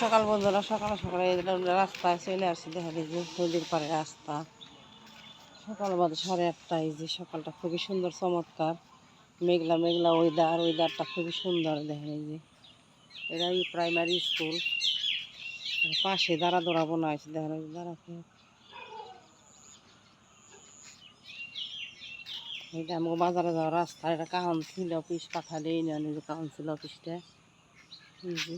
সকাল বন্ধুরা, সকালে সকালে রাস্তায় চলে আসছি। দেখা যায় যে নদীর পাড়ে রাস্তা, সকাল বাজে 8:30। এই যে সকালটা খুবই সুন্দর, চমৎকার, মেঘলা মেঘলা ওয়েদারটা খুবই সুন্দর। দেখেন এই যে এটাই প্রাইমারি স্কুল, পাশে দাঁড়া বোনা হয়েছে। দেখেন ওই দাঁড়াতে, এটা আমাকে বাজারে যাওয়ার রাস্তা। এটা কাউন্সিল অফিস, পাঠালে ইউনিয়নের যে কাউন্সিল অফিসটা। এই যে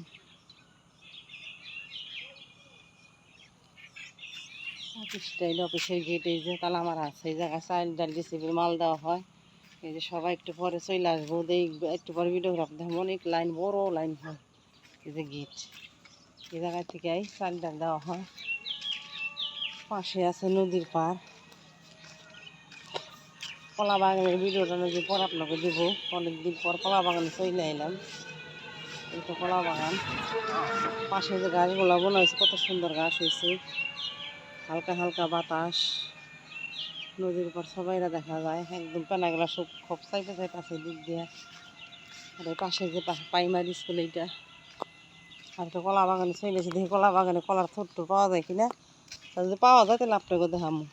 অফিসটা, এই অফিসের গেট, এই যে তালা মারা আছে। এই জায়গায় চাইল ডাল রিসিভের মাল দেওয়া হয়। এই যে সবাই একটু পরে চলে আসবো, একটু পরে ভিডিওগ্রাফ দেখবো। অনেক লাইন, বড় লাইন হয়। এই যে গেট, এই জায়গা থেকে চাল ডাল দেওয়া হয়। পাশে আছে নদীর পাড়। কলা বাগানের ভিডিওটা নদী পর আপনাকে দেবো। অনেকদিন পর কলা বাগানে চলে এলাম। এটা কলা বাগান, পাশে যে গাছগুলো বোনা হয়েছে, কত সুন্দর গাছ হয়েছে। হালকা হালকা বাতাস, নদীর উপর সবাইরা দেখা যায়। একদম পেনাগুলা সব খুব চাইতে আছে দিক দিয়ে। আর এই পাশে যে প্রাইমারি স্কুল, এইটা। আর তো কলা বাগানে চলে এসে দেখি কলা বাগানে কলার ছোট্ট পাওয়া যায় কিনা। যদি পাওয়া যায় তাহলে আপনাকে দেখামো।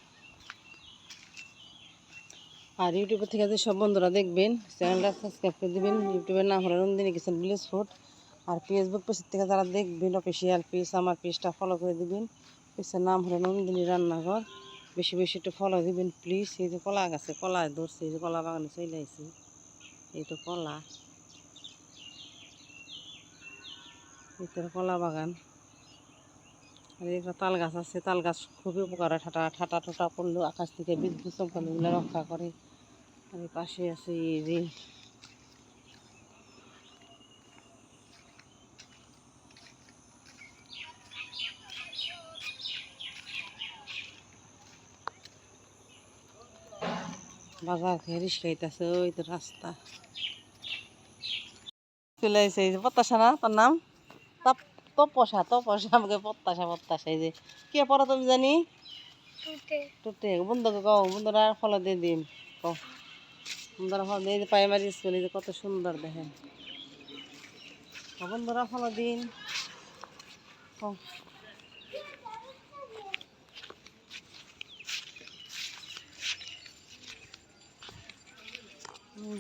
আর ইউটিউবে থেকে যে সব বন্ধুরা দেখবেন, চ্যানেলটা সাবস্ক্রাইব করে দেবেন। ইউটিউবের নাম হলো নন্দিনী কিচেন ভিলেজ ফুড। আর ফেসবুক পেজ থেকে যারা দেখবেন, অফিসিয়াল পেজ, আমার পেজটা ফলো করে দেবেন। পেজের নাম হলো নন্দিনী রান্নাঘর। বেশি বেশি একটু ফলো দিবেন প্লিজ। এই যে কলা গাছে কলা ধরছে, এই যে কলা বাগানে চলে আসছি। এই তো কলা, ভিতরে কলা বাগান। আর একটা তাল গাছ আছে, তাল গাছ খুবই উপকার হয়। ঠাটা ঠোঁটা পড়লেও আকাশ থেকে বিদ্যুৎ চমকানোগুলো রক্ষা করে। আর এই পাশে আছে এই যে বাজার থেকে রিক্সা খাইতেছে। ওই তো রাস্তা চলে আসছে। এই যে প্রত্যাশা, না তোর নাম? তপসা আমাকে প্রত্যাশা। এই যে কে পড়া তুমি জানি? টুটে বন্ধুকে কও, বন্ধুরা ফলো দিয়ে দিন। কও বন্ধুরা ফলো দিয়ে। প্রাইমারি স্কুল, এই যে কত সুন্দর দেখেন। বন্ধুরা ফলো দিন।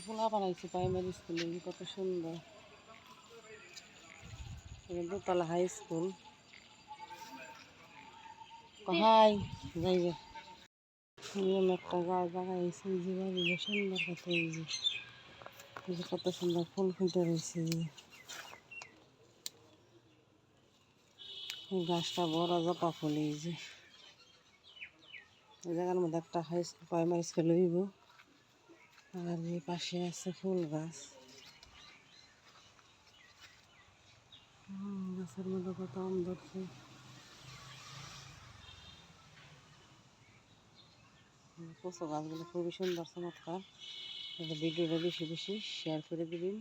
খোলা বানাইছে প্রাইমারি স্কুলে, কত সুন্দর। দোতলা হাই স্কুল। হাই যাইবে একটা জায়গায় এসে যে বাড়িগুলো সুন্দর, কত এই যে কত সুন্দর ফুল ফুটে রয়েছে। এই গাছটা বড় জপা ফুল। এই যে এই জায়গার মধ্যে একটা হাই স্কুল, প্রাইমারি স্কুল হইব। আর এই পাশে আছে ফুল গাছ। গাছের মধ্যে কত আম ধরছে। কচু গাছগুলো খুবই সুন্দর, চমৎকার। ভিডিওটা বেশি বেশি শেয়ার করে দিবেন।